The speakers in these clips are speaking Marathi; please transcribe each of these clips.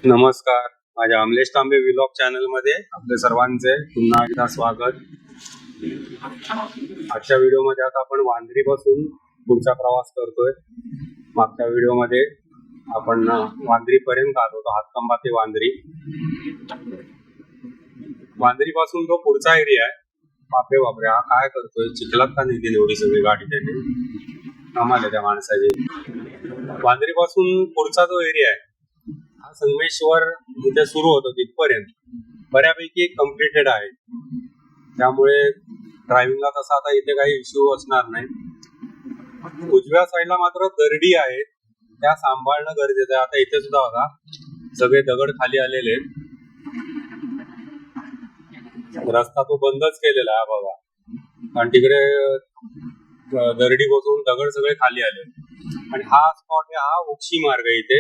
नमस्कार, माझ्या अमलेश तांबे व्लॉग चॅनल मध्ये आपले सर्वांचे पुन्हा एकदा स्वागत. आजच्या व्हिडिओमध्ये आता आपण वांद्री पासून पुढचा प्रवास करतोय. मागच्या व्हिडिओमध्ये आपण वांद्री पर्यंत आलो होतो, हातकंबा ते वांद्री. वांद्री पासून तो पुढचा एरिया आहे. बापरे बापरे, हा काय करतोय, चिखलात का निघेल एवढी सगळी गाडी त्याने. आम्हाला त्या माणसाची वांद्री पासून पुढचा जो एरिया आहे हा संगमेश्वर जिथे सुरू होतो तिथपर्यंत बऱ्यापैकी कम्प्लिटेड आहे. त्यामुळे ड्रायव्हिंगला तसा आता इथे काही इश्यू असणार नाही. उजव्या साईडला मात्र दरडी आहे, त्या सांभाळणं गरजेचं आहे. आता इथे सुद्धा बघा सगळे दगड खाली आलेले आहेत. रस्ता तो बंदच केलेला आहे बघा, कारण तिकडे दरडी बसून दगड सगळे खाली आले. आणि हा स्पॉट आहे, हा उक्षी मार्ग आहे. इथे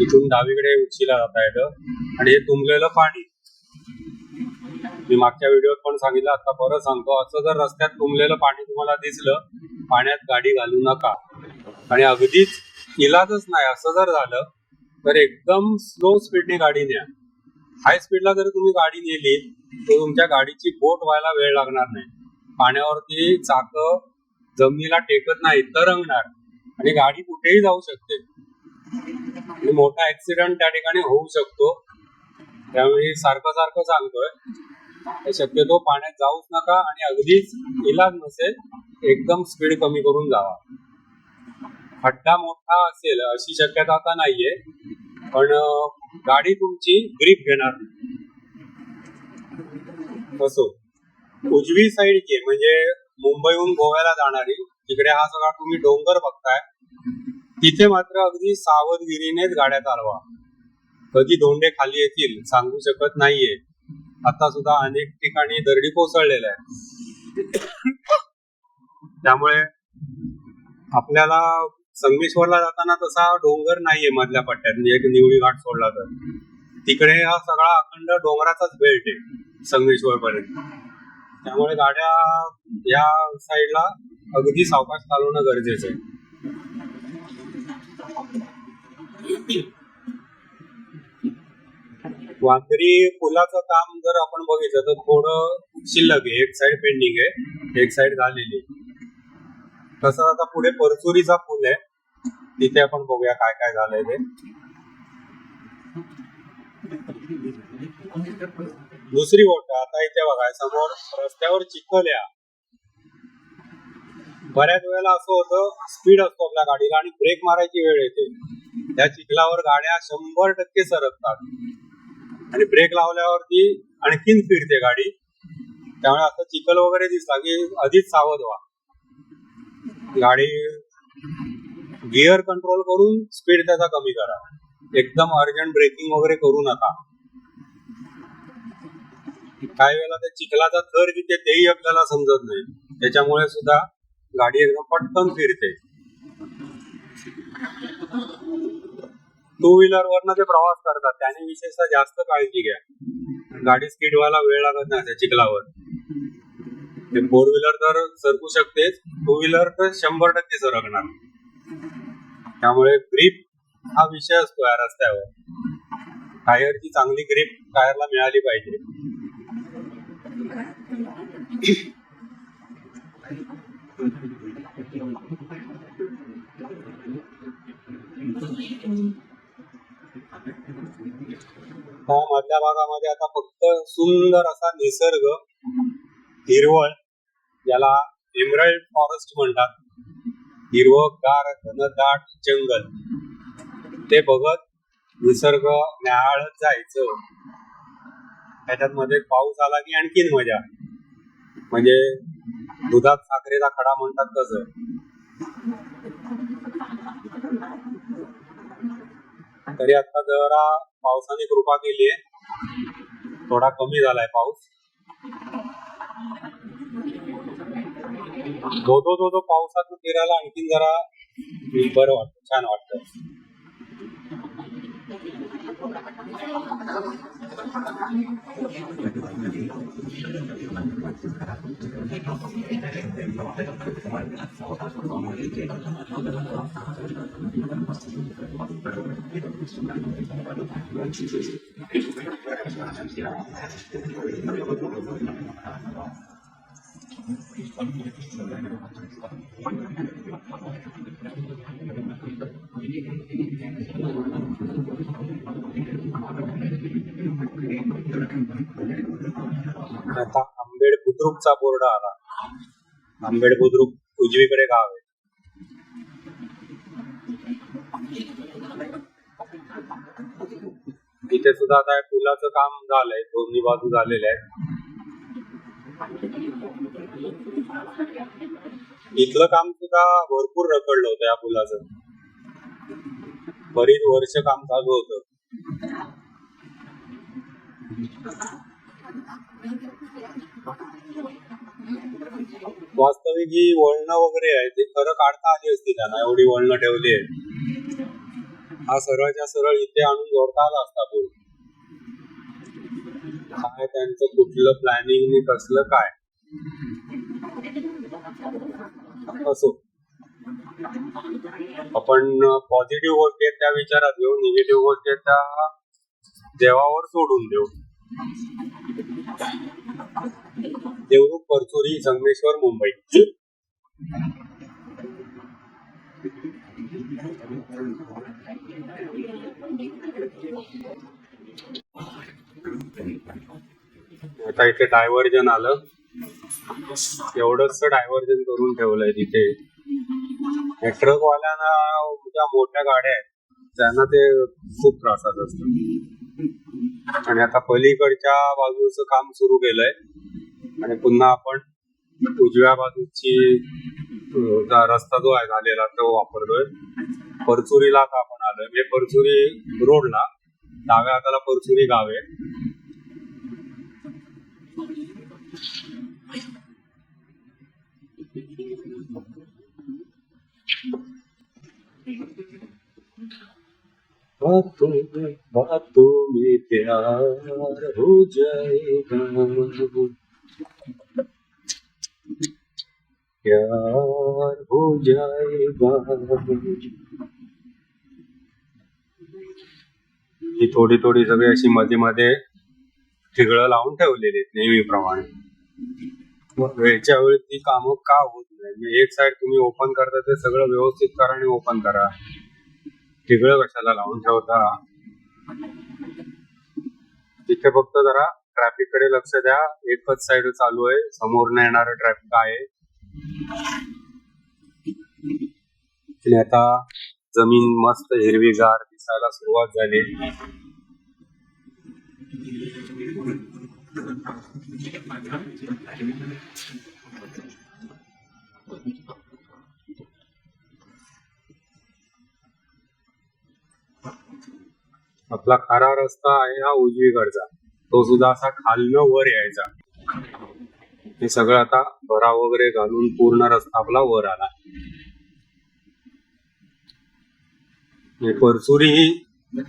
इथून डावीकडे उक्षीला जाता येतं. आणि हे तुंबलेलं पाणी मी मागच्या व्हिडिओत पण सांगितलं, आता परत सांगतो, असं जर रस्त्यात तुंबलेलं पाणी तुम्हाला दिसलं, पाण्यात गाडी घालू नका. आणि अगदीच इलाजच नाही असं जर झालं तर एकदम स्लो स्पीडने गाडी न्या. हाय स्पीडला जर तुम्ही गाडी नेली तर तुमच्या गाडीची बोट व्हायला वेळ लागणार नाही. पाण्यावरती चाक जमिनीला टेकत नाही, तरंगणार आणि गाडी कुठेही जाऊ शकते. आणि मोठा ऍक्सिडेंट त्या ठिकाणी होऊ शकतो. त्यामुळे सारखं सारखं सांगतोय, शक्यतो पाण्यात जाऊच नका. आणि अगदीच इलाज नसेल एकदम स्पीड कमी करून जावा. खड्डा मोठा असेल अशी शक्यता आता नाहीये, पण गाडी तुमची ग्रीप घेणार नाही. असो, उजवी साईडची म्हणजे मुंबईहून गोव्याला जाणारी, तिकडे हा सगळा तुम्ही डोंगर बघताय, तिथे मात्र अगदी सावधगिरीनेच गाड्या चालवा. कधी धोंडे खाली येतील सांगू शकत नाहीये. आता सुद्धा अनेक ठिकाणी दरडी कोसळलेल्या आहेत. त्यामुळे आपल्याला संगमेश्वरला जाताना तसा डोंगर नाहीये मधल्या पट्ट्यात, म्हणजे एक निवळी घाट सोडला तर तिकडे हा सगळा अखंड डोंगराचाच बेल्ट आहे संगमेश्वर पर्यंत. त्यामुळे गाड्या या साईडला अगदी सावकाश चालवणं गरजेचं आहे. वांद्री पुलाचं काम जर आपण बघितलं तर थोडं शिल्लक आहे. एक साइड पेंडिंग आहे, एक साइड झालेली. तसं आता पुढे परचुरीचा पूल आहे, तिथे आपण बघूया काय काय झालंय ते. दुसरी गोष्ट आता इथे बघा, समोर रस्त्यावर चिखल आहे. बऱ्याच वेळेला असं होतं, स्पीड असतो आपल्या गाडीला आणि ब्रेक मारायची वेळ येते, त्या चिखलावर गाड्या 100% सरकतात आणि ब्रेक लावल्यावरती आणखीन फिरते गाडी. त्यामुळे असं चिखल वगैरे दिसला की आधीच सावध व्हा. गाडी गिअर कंट्रोल करून स्पीड त्याचा कमी करा. एकदम अर्जंट ब्रेकिंग वगैरे करू नका. काही वेळेला त्या चिखलाचा थर किती तेही आपल्याला समजत नाही, त्याच्यामुळे सुद्धा गाडी एकदम पटकन फिरते. टू व्हीलर वरनं ते प्रवास करतात त्याने विशेषतः जास्त काळजी घ्या. गाडी स्किड व्हायला वेळ लागत नाही त्या चिखलावर. ते फोर व्हीलर तर सरकू शकतेच, टू व्हीलर तर 100% सरकणार. त्यामुळे ग्रीप हा विषय असतो या रस्त्यावर. टायरची चांगली ग्रीप टायरला मिळाली पाहिजे. मधल्या भागामध्ये आता फक्त सुंदर असा निसर्ग, हिरवळ, ज्याला एमराल्ड फॉरेस्ट म्हणतात, हिरवगार घनदाट जंगल, ते बघत निसर्ग न्याहाळत जायचं. त्याच्यात मध्ये पाऊस आला की आणखीन मजा, म्हणजे दुधात साखरेचा खडा म्हणतात तसं. तरी आता जरा पावसाने कृपा केली आहे, थोडा कमी झालाय पाऊस. धो पावसात फिरायला आणखीन जरा बरं वाटतं, छान वाटतं. आता आंबेड बुद्रुकचा बोर्ड आला. आंबेड बुद्रुक उजवीकडे गाव आहे. इथे सुद्धा आता पुलाचं काम झालंय, दोन्ही बाजू झालेले आहेत. इथलं काम सुद्धा भरपूर रखडलं होतं या पुलाचं. बरीच वर्ष काम चालू होतं. वास्तविक ही वळणं वगैरे आहे ते खरं काढता आली असती त्यांना, एवढी वळणं ठेवली आहे. हा सरळच्या सरळ इथे आणून जोडता आला असता पूल. काय त्यांचं कुठलं प्लॅनिंग कसलं काय असो. आपण पॉझिटिव्ह गोष्टी आहेत त्या विचारात घेऊ, निगेटिव्ह गोष्टी आहेत त्या देवावर सोडून देऊ. देवरूख, परचुरी, संगमेश्वर, मुंबई. आता इथे डायव्हर्जन आलं, एवढंच डायव्हर्जन करून ठेवलंय तिथे. ट्रक वाल्यांना ज्या मोठ्या गाड्या आहेत त्यांना ते खूप त्रासात असतं. आणि आता पलीकडच्या बाजूचं काम सुरू केलंय आणि पुन्हा आपण उजव्या बाजूची रस्ता जो आहे झालेला तो वापरतोय. परचुरीला आता आपण आलोय, म्हणजे परचुरी रोडला डाव्या हाताला परचुरी गाव आहे. बातों में प्यार हो जाएगा, प्यार हो जाएगा. ही थोडी थोडी सगळी अशी मध्ये मध्ये ठिगळं लावून ठेवलेली आहेत नेहमीप्रमाणे. वेळच्या वेळी ती कामं का होत नाही? एक साइड तुम्ही ओपन करता ते सगळं व्यवस्थित करा आणि ओपन करा. ठिगळं कशाला लावून ठेवता? तिथे फक्त जरा ट्रॅफिक कडे लक्ष द्या. एकच साइड चालू आहे, समोर येणारं ट्रॅफिक आहे. आणि आता जमीन मस्त हिरवीगार दिसायला सुरुवात झाली. आपला खरा रस्ता आहे हा उजवीकडचा, तो सुद्धा असा खालनं वर यायचा. हे सगळं आता भराव वगैरे घालून पूर्ण रस्ता आपला वर आला. परचुरी ही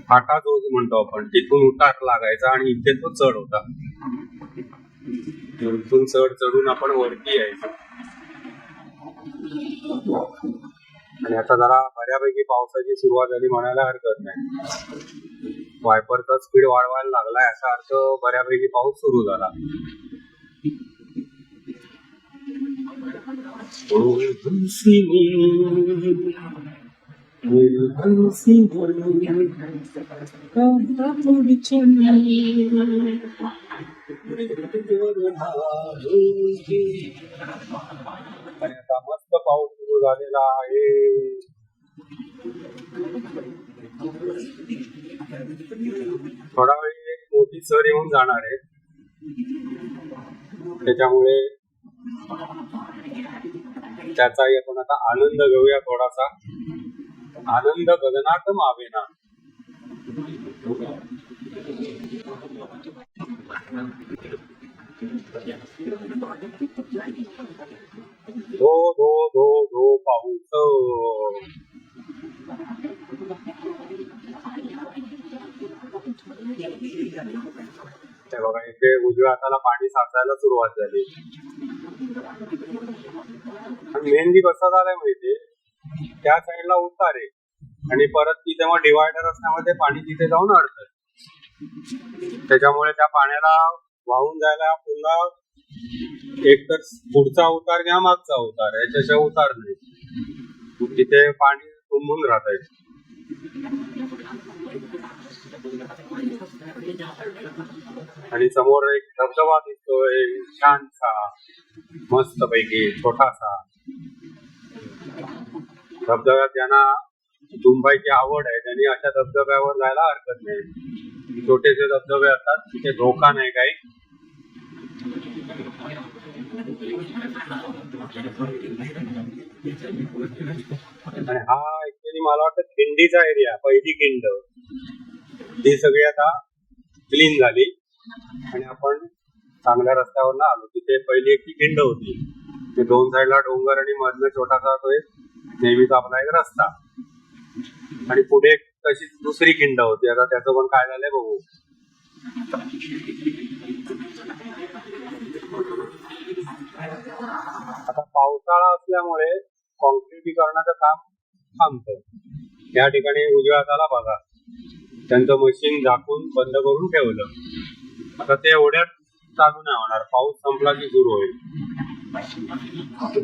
फाटा जो म्हणतो आपण, तिथून उतार लागायचा आणि इथे तो चढ होता. इथून चढून आपण वरती यायचो. आणि आता जरा बऱ्यापैकी पावसाची सुरुवात झाली म्हणायला हरकत नाही. वायपरचा स्पीड वाढवायला लागला याचा अर्थ बऱ्यापैकी पाऊस सुरू झाला. आणि आता मस्त पाऊस सुरू झालेला आहे. थोडा वेळ एक मोठी सर येऊन जाणार आहे, त्याच्यामुळे त्याचाही आपण आता आनंद घेऊया थोडासा. आनंद गगनात मावेना. धो धो धो धो पाऊस. ते बघा इथे उजव्या हाताला पाणी साचायला सुरुवात झाली. आणि मेनली कसं झालंय माहितीये, त्या साईडला उतार आहे आणि परत तिथे मग डिवायडर असल्यामुळे ते पाणी तिथे जाऊन अडतंय. त्याच्यामुळे त्या पाण्याला वाहून जायला पुन्हा एक तर पुढचा उतार किंवा मागचा उतार, याच्याशिवाय उतार नाही. तिथे पाणी तुंबून राहत आहे. आणि समोर एक धबधबा दिसतोय छानसा, मस्त पैकी छोटासा. धबधब्यात ज्यांना तुंबायची आवड आहे त्यांनी अशा धबधब्यावर जायला हरकत नाही. छोटेसे धबधबे असतात, तिथे धोका नाही काही. आणि हा ऍक्च्युअली मला वाटतं खिंडीचा एरिया, पहिली खिंड ती सगळी आता क्लीन झाली आणि आपण चांगल्या रस्त्यावर आलो. तिथे पहिली एक खिंड होती, ते दोन साईडला डोंगर आणि मधनं छोटासा तो एक नेहमीचा आपला एक रस्ता. आणि पुढे तशी दुसरी खिंड होती. आता त्याचं पण काय झालंय बघू. आता पावसाळा असल्यामुळे कॉन्क्रिटीकरणाचं काम थांबतं. या ठिकाणी उजव्या हाताला बघा, त्यांचं मशीन झाकून बंद करून ठेवलं. आता ते एवढ्यात चालू नाही होणार, पाऊस संपला की सुरू होईल.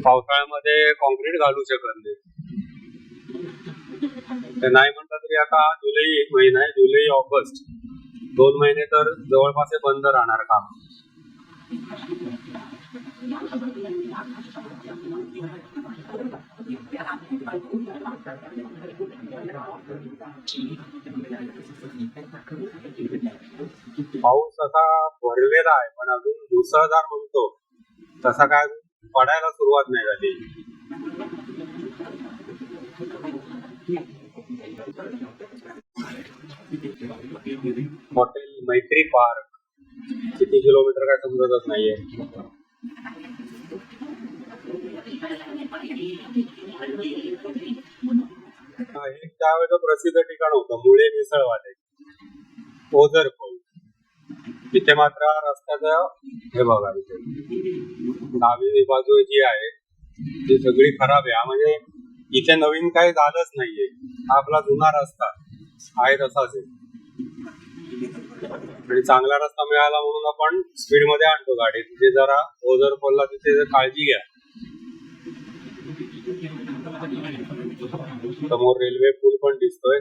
पावसाळ्यामध्ये कॉन्क्रीट घालू शकत नाही. ते नाही म्हणतात तरी आता जुलै एक महिना आहे, जुलै ऑगस्ट 2 महिने तर जवळपास बंद राहणार काम. पाऊस असा भरलेला आहे पण अजून मुसळधार म्हणतो तसा काय पडायला सुरुवात नाही झाली. हॉटेल मैत्री पार्क किती किलोमीटर काय समजतच नाहीये. एक त्यावेळेचं प्रसिद्ध ठिकाण होतं मुळे मिसळवाले, ओझर फॉल. तिथे मात्र रस्त्याचं हे बघा, इथे डावी बाजू जी आहे ती सगळी खराब आहे. म्हणजे इथे नवीन काही झालंच नाहीये, हा आपला जुना रस्ता आहे तसाच आहे. आणि चांगला रस्ता मिळाला म्हणून आपण स्पीड मध्ये आणतो गाडी. तिथे जरा ओझर फॉलला तिथे काळजी घ्या. समोर रेल्वे पूल पण दिसतोय.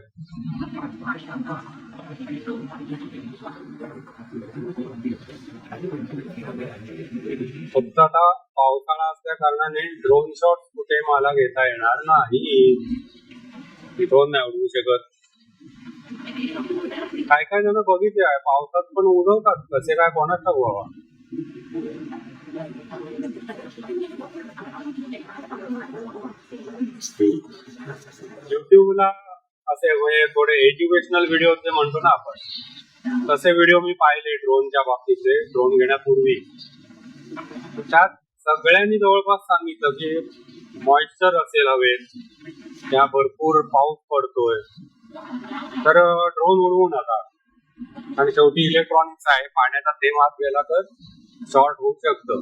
फक्त आता पावसाळा असल्या कारणाने ड्रोन शॉट कुठे मला घेता येणार नाही. ड्रोन नाही उडवू शकत. काय काय जण बघितले आहे पावसात पण उडवतात, कसे काय कोणाच ठाऊक बाबा. युट्यूबला असे म्हणजे थोडे एज्युकेशनल व्हिडिओ जे म्हणतो ना आपण, तसे व्हिडिओ मी पाहिले ड्रोनच्या बाबतीतले. ड्रोन घेण्यापूर्वी त्यात सगळ्यांनी जवळपास सांगितलं की मॉइश्चर असेल हवेत, त्या भरपूर पाऊस पडतोय तर ड्रोन उडवू नका. आणि शेवटी इलेक्ट्रॉनिक्स आहे, पाण्याचा थेंब आत गेला तर शॉर्ट होऊ शकतं.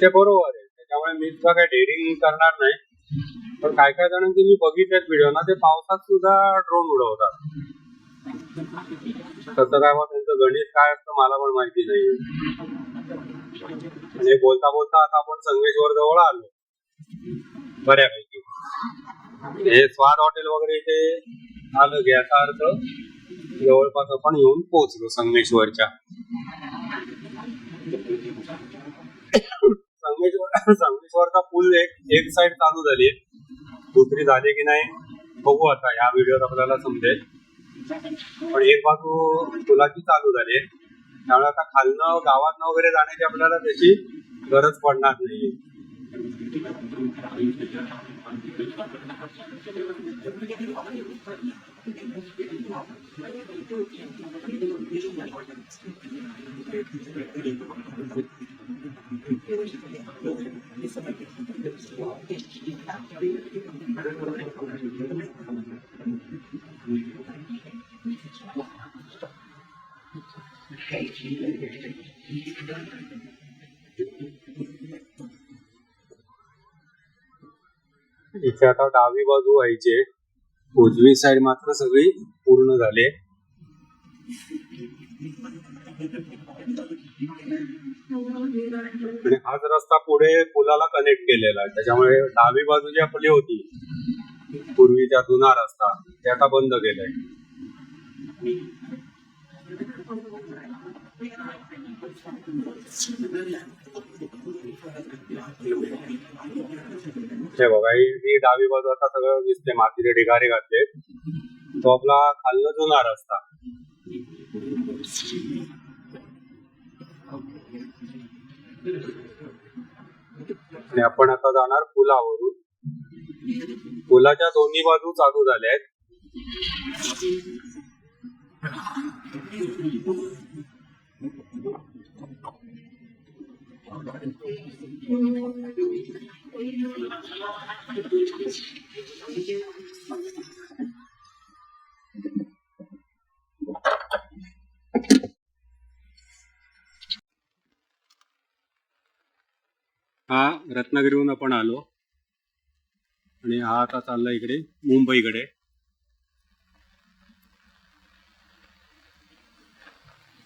ते बरोबर आहे, त्याच्यामुळे मी सुद्धा काही डेअरिंग करणार नाही. पण काय काय जणांचे मी बघितलेत व्हिडिओ ना, ते पावसात सुद्धा ड्रोन उडवतात. तसं काय मग त्यांचं गणित काय असतं मला पण माहिती नाही. आणि बोलता बोलता आता आपण संगमेश्वर जवळ आलो बऱ्यापैकी. हे स्वाद हॉटेल वगैरे इथे आलं की याचा अर्थ जवळपास आपण येऊन पोहोचलो संगमेश्वरच्या. संगमेश्वरचा पूल एक साइड चालू झाली, दुसरी झाली की नाही बघू आता या व्हिडिओत आपल्याला समजेल. पण एक बाजू पुलाची चालू झाली, त्यामुळे आता खालनं गावात वगैरे जाण्याची आपल्याला त्याची गरज पडणार नाही. इथे आता डावी बाजू व्हायची, उजवी साइड मात्र सगळी पूर्ण झाली. आणि हाच रस्ता पुढे पुलाला कनेक्ट केलेला आहे, त्याच्यामुळे डावी बाजू जी आपली होती पूर्वीचा जुना रस्ता ते आता बंद केलाय. हे बघा, ही डावी बाजू आता सगळं दिसते, मातीचे ढिगारे घातले. तो आपला खाल्ला जुना रस्ता. आणि आपण आता जाणार पुलावरून. पुलाच्या दोन्ही बाजू चालू झाल्या आहेत. हा रत्नागिरीहून आपण आलो आणि हा आता चालला इकडे मुंबईकडे.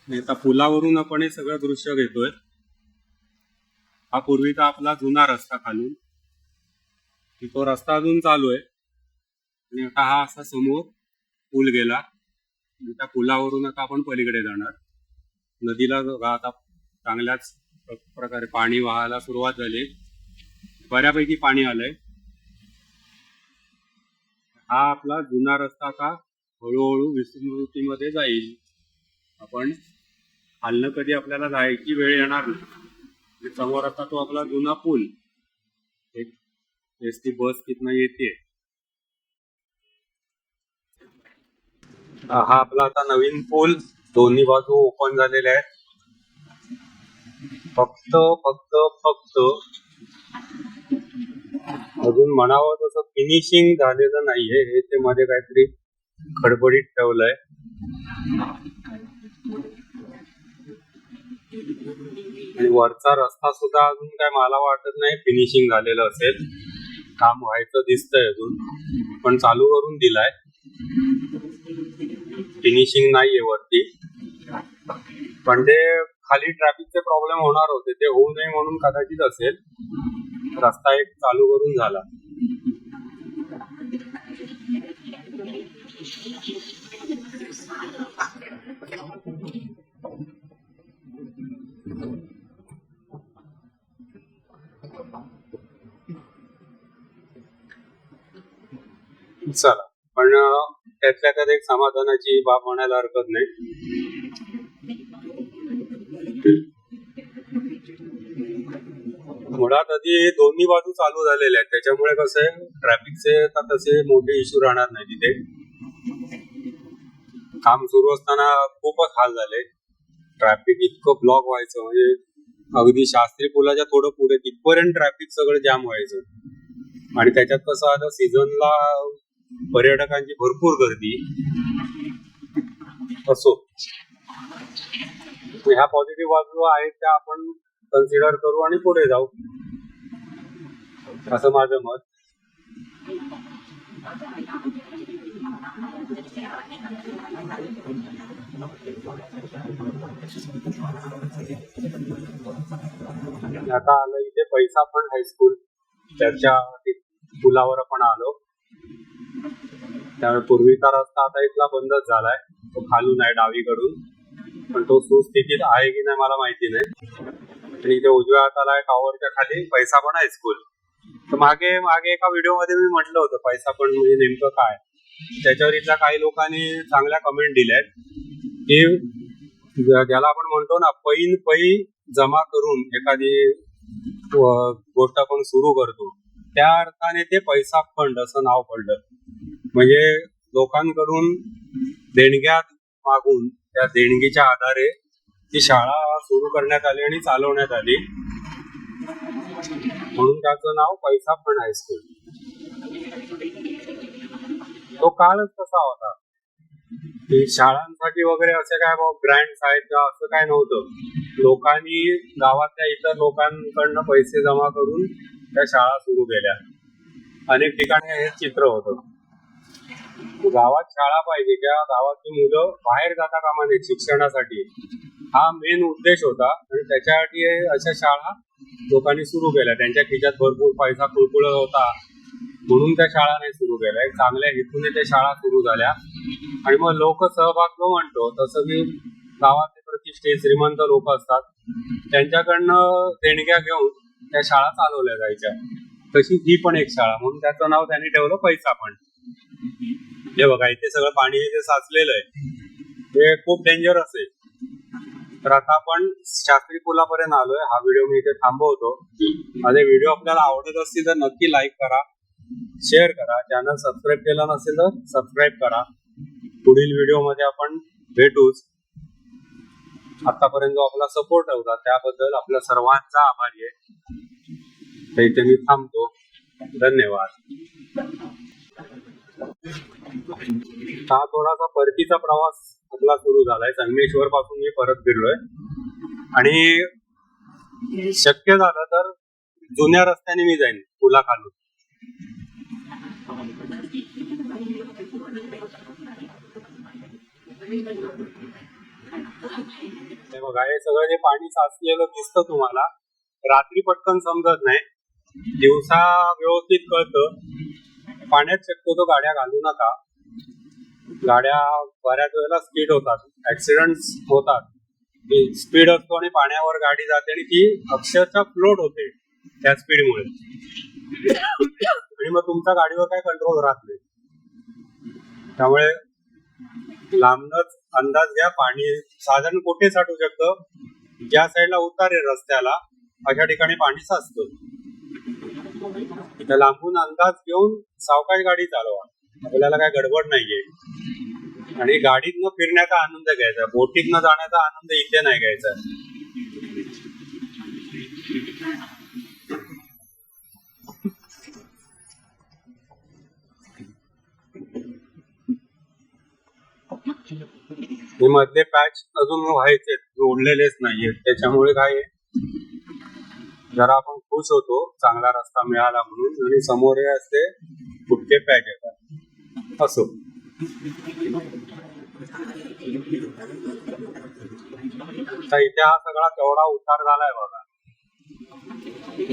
आता पुलावरून आपण हे सगळं दृश्य घेतोय. हा पूर्वीचा आपला जुना रस्ता खालून, तो रस्ता अजून चालू आहे. आणि आता हा असा समोर पूल गेला. त्या पुलावरून आता आपण पलीकडे जाणार. नदीला आता चांगल्याच प्रकारे पाणी वाहायला सुरुवात झाली, बऱ्यापैकी पाणी आलंय. हा आपला जुना रस्ता आता हळूहळू विस्मृतीमध्ये जाईल. आपण हल्लं कधी आपल्याला जायची वेळ येणार नाही. समोर आता तो आपला जुना पूल, एक एसटी बस तिथनं येते. हा आपला आता नवीन पूल, दोन्ही बाजू ओपन झालेले आहेत. फक्त फक्त फक्त अजून म्हणावं तसं फिनिशिंग झालेलं नाहीये. हे ते मध्ये काहीतरी खडबडीत ठेवलंय. आणि वरचा रस्ता सुद्धा अजून काय मला वाटत नाही फिनिशिंग झालेलं असेल. काम व्हायचं दिसतंय अजून, पण चालू करून दिलाय. फिनिशिंग नाहीये वरती. पण ते खाली ट्रॅफिकचे प्रॉब्लेम होणार होते, ते होऊ नये म्हणून कदाचित असेल रस्ता एक चालू करून झाला. चला, पण त्यातल्या त्यात एक समाधानाची बाब म्हणायला हरकत नाही. मुळात आधी दोन्ही बाजू चालू झालेल्या आहेत, त्याच्यामुळे कसं आहे ट्रॅफिकचे तसे मोठे इश्यू राहणार नाही. तिथे काम सुरू असताना खूपच हाल झाले. ट्रॅफिक इतकं ब्लॉक व्हायचं, म्हणजे अगदी शास्त्री पुलाच्या थोडं पुढे तिथपर्यंत ट्रॅफिक सगळं जाम व्हायचं. आणि त्याच्यात कसं आता सीझनला पर्यटकांची भरपूर गर्दी असो. ह्या पॉझिटिव्ह बाजू आहेत त्या आपण कन्सिडर करू आणि पुढे जाऊ, असं माझं मत. आता आलं इथे पैसापण हायस्कूल, त्याच्या पुलावर आपण आलो. त्यामुळे पूर्वीचा रस्ता आता इथला बंदच झालाय. तो खालून आहे डावीकडून, पण तो सुस्थितीत आहे की नाही मला माहिती नाही. आणि इथे उजव्या हाताला टॉवरच्या खाली पैसापण हायस्कूल. तर मागे एका व्हिडिओ मध्ये मी म्हटलं होतं पैसापण म्हणजे नेमकं काय. त्याच्यावर इथल्या काही लोकांनी चांगल्या कमेंट दिल्यात की ज्याला आपण म्हणतो ना पै जमा करून एखादी गोष्ट आपण सुरू करतो, त्या अर्थाने ते पैसा फंड असं नाव पडलं. म्हणजे लोकांकडून देणग्या मागून त्या देणगीच्या आधारे ती शाळा सुरू करण्यात आली आणि चालवण्यात आली, म्हणून त्याचं नाव पैसापण हायस्कूल. तो काळच तसा होता. की शाळांसाठी वगैरे असे काय ग्रँट्स आहेत का असं काय नव्हतं. लोकांनी गावातल्या इतर लोकांकडनं पैसे जमा करून त्या शाळा सुरू केल्या. अनेक ठिकाणी हे चित्र होतं. गावात शाळा पाहिजे, त्या गावातली मुलं बाहेर जाता कामा नये शिक्षणासाठी, हा मेन उद्देश होता. आणि त्याच्यासाठी अशा शाळा लोकांनी सुरू केल्या. त्यांच्या खिशात भरपूर पैसा कुळकुळत होता म्हणून त्या शाळा नाही सुरू केल्या. एक चांगल्या हेतूने त्या शाळा सुरू झाल्या. आणि मग लोक सहभाग जो म्हणतो तसं की गावातले प्रतिष्ठित श्रीमंत लोक असतात त्यांच्याकडनं देणग्या घेऊन त्या शाळा चालवल्या जायच्या. तशी ही पण एक शाळा, म्हणून त्याचं नाव त्यांनी ठेवलं पैसा फंड. हे बघा इथे सगळं पाणी जे साचलेलं आहे हे खूप डेंजरस आहे. तर आता आपण शास्त्री पुलापर्यंत आलोय. हा व्हिडिओ मी इथे थांबवतो. माझे व्हिडिओ आपल्याला आवडत असतील तर नक्की लाईक करा, शेअर करा. चॅनल सबस्क्राईब केलं नसेल तर सबस्क्राईब करा. पुढील व्हिडिओ मध्ये आपण भेटूच. आतापर्यंत जो आपला सपोर्ट होता त्याबद्दल आपल्या सर्वांचा आभारी आहे. तर इथे मी थांबतो. धन्यवाद. हा थोडासा परतीचा प्रवास आपला सुरू झालाय. संगमेश्वर पासून मी परत फिरलोय आणि शक्य झालं तर जुन्या रस्त्याने मी जाईन पुलाखालून. हे बघा हे सगळं जे पाणी साचलेलं दिसतं तुम्हाला, रात्री पटकन समजत नाही, दिवसा व्यवस्थित कळतं. पाण्यात शक्यतो गाड्या घालू नका. गाड्या बऱ्याच वेळेला स्पीड होतात, ऍक्सिडेंट्स होतात. स्पीड असतो आणि पाण्यावर गाडी जाते आणि ती अक्षरशः फ्लोट होते त्या स्पीडमुळे. आणि मग तुमचा गाडीवर काय कंट्रोल राहत नाही. त्यामुळे लांबनच अंदाज घ्या. पाणी साधारण कुठे साठू शकतं, ज्या साईडला उतार आहे रस्त्याला अशा ठिकाणी पाणी साचतं. लांबून अंदाज घेऊन सावकाश गाडी चालवा. आपल्याला काय गडबड नाहीये. आणि गाडीतनं फिरण्याचा आनंद घ्यायचा, बोटीतनं जाण्याचा आनंद इथे नाही घ्यायचा. हे मधले पॅच अजून व्हायचे, जोडलेलेच नाहीयेत. त्याच्यामुळे काय जरा आपण खुश होतो चांगला रस्ता मिळाला म्हणून, आणि समोर हे असते फुटके पॅच येतात. असो, इथे हा सगळा केवढा उतार झालाय बघा.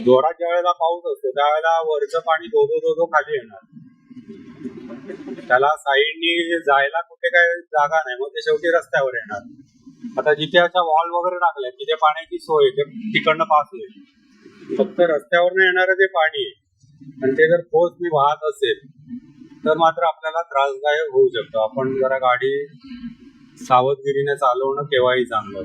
जोरात ज्या वेळेला पाऊस असतो त्यावेळेला वरचं पाणी धो खाली येणार. त्याला साईडनी जायला कुठे काय जागा नाही, मग ते शेवटी रस्त्यावर येणार. आता जिथे अशा वॉल वगैरे टाकल्या तिथे पाण्याची सोय तिकडनं पास होईल. फक्त रस्त्यावर येणारं जे पाणी आहे आणि ते जर फोर्सनी वाहत असेल तर मात्र आपल्याला त्रासदायक होऊ शकतं. आपण जरा गाडी सावधगिरीने चालवणं केव्हाही चांगलं.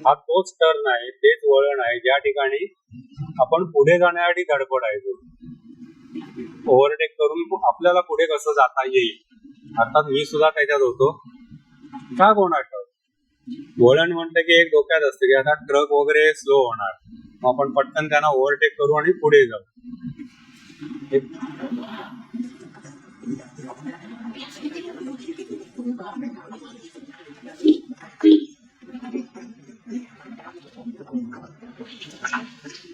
हा तोच टर्न आहे, तेच वळण आहे ज्या ठिकाणी आपण पुढे जाण्यासाठी धडपडायचो. ओव्हरटेक करून आपल्याला पुढे कसं जाता येईल. अर्थात मी सुद्धा त्याच्यात होतो. का कोणास ठाऊक, वळण म्हटलं की एक डोक्यात असते की आता ट्रक वगैरे स्लो होणार, मग आपण पटकन त्यांना ओव्हरटेक करू आणि पुढे जाऊ.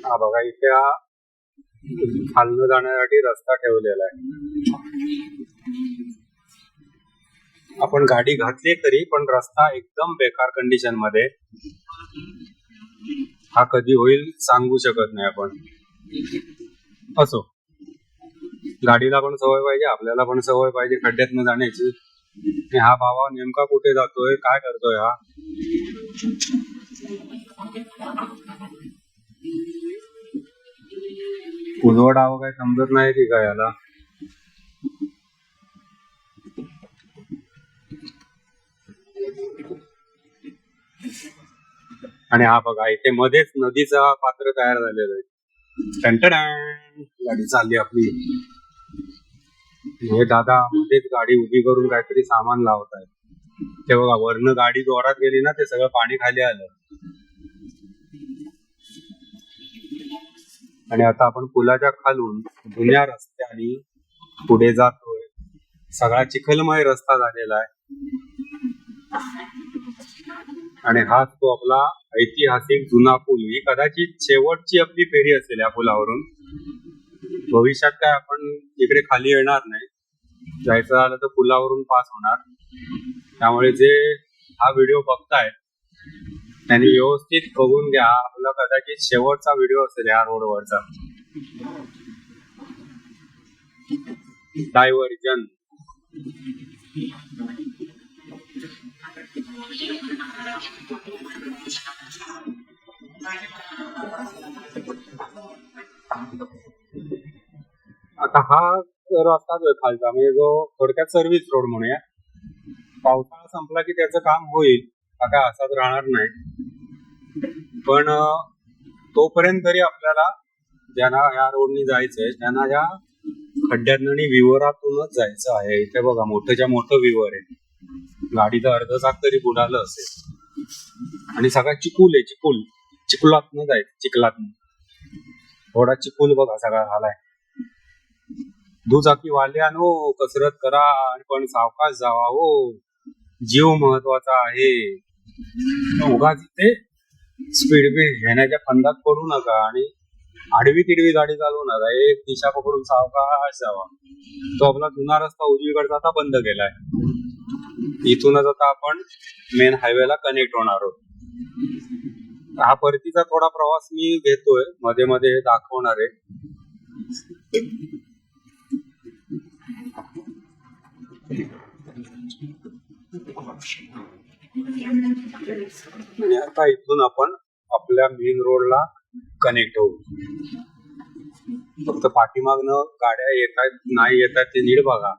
हा बघा इथे हा खालनं जाण्यासाठी रस्ता ठेवलेला आहे. आपण गाडी घातली तरी पण रस्ता एकदम बेकार कंडिशन मध्ये. हा कधी होईल सांगू शकत नाही आपण. असो, गाडीला पण सवय पाहिजे, आपल्याला पण सवय पाहिजे खड्ड्यातनं जाण्याची. हा बाबा नेमका कुठे जातोय, काय करतोय हा. उजवडावं काय समजत नाही की काय याला. आणि हा बघा इथे मध्येच नदीचा पात्र तयार झालेलं आहे. टंटन गाडी चालली आपली. हे दादा मध्येच गाडी उभी करून काहीतरी सामान लावत आहे. ते बघा वरनं गाडी जोरात गेली ना ते सगळं पाणी खाली आलं. आणि आता आपण पुलाच्या खालून जुन्या रस्त्याने पुढे जातोय. सगळा चिखलमय रस्ता झालेला आहे आणि हाच तो आपला ऐतिहासिक जुना पूल. ही कदाचित शेवटची आपली फेरी असेल या पुलावरून. भविष्यात काय आपण इकडे खाली येणार नाही. जायचं झालं तर पुलावरून पास होणार. त्यामुळे जे हा व्हिडिओ बघतायत त्यांनी व्यवस्थित बघून घ्या. आपला कदाचित शेवटचा व्हिडिओ असेल या रोडवरचा. डायव्हर्जन. आता हा रस्ता जो आहे खालचा, म्हणजे जो थोडक्यात सर्व्हिस रोड म्हणूया. पावसाळा संपला की त्याचं काम होईल, हा काय असाच राहणार नाही. पण तोपर्यंत तरी आपल्याला ज्यांना या रोडनी जायचंय त्यांना या खड्ड्यातून आणि विवरातूनच जायचं आहे. इथे बघा मोठंच्या मोठं विवर आहे. गाडीचं अर्ध चाक तरी बुडालं असेल आणि सगळा चिकूल आहे. चिखलातनं जायचं. चिखलातनं थोडा चिकूल बघा सगळा झालाय. दुचाकी वाल्यानो कसरत करा आणि पण सावकाश जावा हो. जीव महत्वाचा आहे. उगाच इथे स्पीड घेण्याच्या फंदात पडू नका आणि आडवी तिडवी गाडी चालवू नका. एक दिशा पकडून सावकाश जावा. तो आपला जुना रस्ता उजवीकडचा आता बंद केलाय. इथूनच आता आपण मेन हायवेला कनेक्ट होणार आहोत. हा परतीचा थोडा प्रवास मी घेतोय, मध्ये मध्ये हे दाखवणार आहे. आणि आता इथून आपण आपल्या मेन रोडला कनेक्ट होऊ. फक्त पाठीमागनं गाड्या येतात नाही येतात ते नीट बघा.